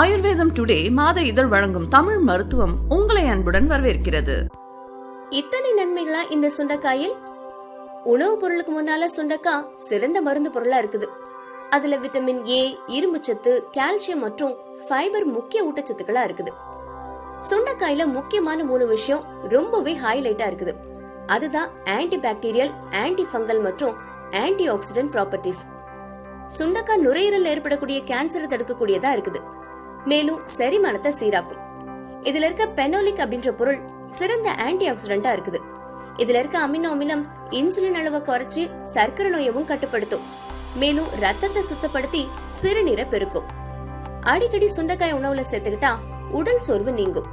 ஆயுர்வேதம் டுடே மாத இதழ் வழங்கும் தமிழ் மருத்துவம் உங்களை அன்புடன் வரவேற்கிறது. இத்தனை நன்மைகளா இந்த சுண்டைக்காயில்? உணவுப் பொருளுக்கு முன்னால சுண்டைக்காய் சிறந்த மருந்து பொருளா இருக்குது. அதுல விட்டமின் ஏ, இரும்பு சத்து, கால்சியம் மற்றும் ஃபைபர் முக்கிய ஊட்டச்சத்துக்களா இருக்குது. சுண்டைக்காயில முக்கியமான 3 விஷயம் ரொம்பவே ஹைலைட்டா இருக்குது. அதுதான் ஆன்டி பாக்டீரியல், ஆன்டி ஃபங்கல் மற்றும் ஆன்டி ஆக்சிடென்ட் ப்ராப்பர்ட்டிஸ். சுண்டைக்காய் நுரையீரல் ஏற்படக்கூடிய கேன்சரை தடுக்கக்கூடியதா இருக்குது. மேலும் செரிமானத்தை சீராக்கும். இதுல இருக்க பெனோலிக் அப்படின்ற பொருள் சிறந்த ஆன்டி ஆக்சிடென்டா இருக்குது. இதுல இருக்க அமினோ அமிலம் இன்சுலின் அளவை குறைச்சி சர்க்கரை நோயவும் கட்டுப்படுத்தும். மேலும் ரத்தத்தை சுத்தப்படுத்தி சிறுநீரை பெருக்கும். அடிக்கடி சுண்டைக்காய் உணவுல சேர்த்துக்கிட்டா உடல் சோர்வு நீங்கும்.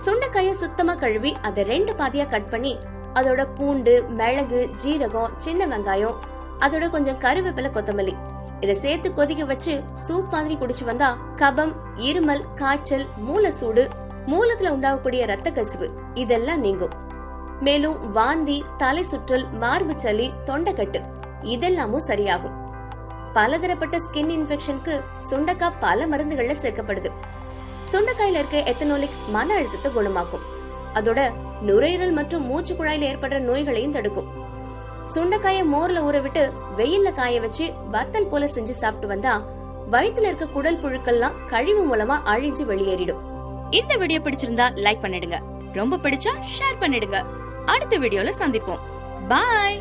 சுண்டைக்காய சுத்தமா கழுவி அதை 2 பாதியா கட் பண்ணி அதோட பூண்டு, மிளகு, ஜீரகம், சின்ன வெங்காயம், அதோட கொஞ்சம் கருவேப்பிலை, கொத்தமல்லி இதை சேர்த்து கொதிக்க வச்சு சூப் மாதிரி குடிச்சு வந்தா கபம், இருமல், காய்ச்சல், மூலசூடு, மூலத்துல உண்டாகக்கூடிய ரத்த கசிவு இதெல்லாம் நீங்கும். மேலும் வாந்தி, தலை சுற்றல், மார்பு சளி, தொண்டைக்கட்டு இதெல்லாமும் சரியாகும். பலதரப்பட்ட ஸ்கின் இன்ஃபெக்ஷனுக்கு சுண்டைக்காய் பல மருந்துகள்ல சேர்க்கப்படுது. சுண்டைக்காயில இருக்க எத்தனோலிக் மன அழுத்தத்தை குணமாக்கும். அதோட நுரையீரல் மற்றும் மூச்சு குழாயில ஏற்படுற நோய்களையும் தடுக்கும். சுண்டைக்காய மோர்ல ஊற விட்டு வெயில்ல காய வச்சு வத்தல் போல செஞ்சு சாப்பிட்டு வந்தா வயித்துல இருக்க குடல் புழுக்கள்லாம் கழிவு மூலமா அழிஞ்சு வெளியேறிடும். இந்த வீடியோ பிடிச்சிருந்தா லைக் பண்ணிடுங்க. ரொம்ப பிடிச்சா ஷேர் பண்ணிடுங்க. அடுத்த வீடியோல சந்திப்போம். பாய்.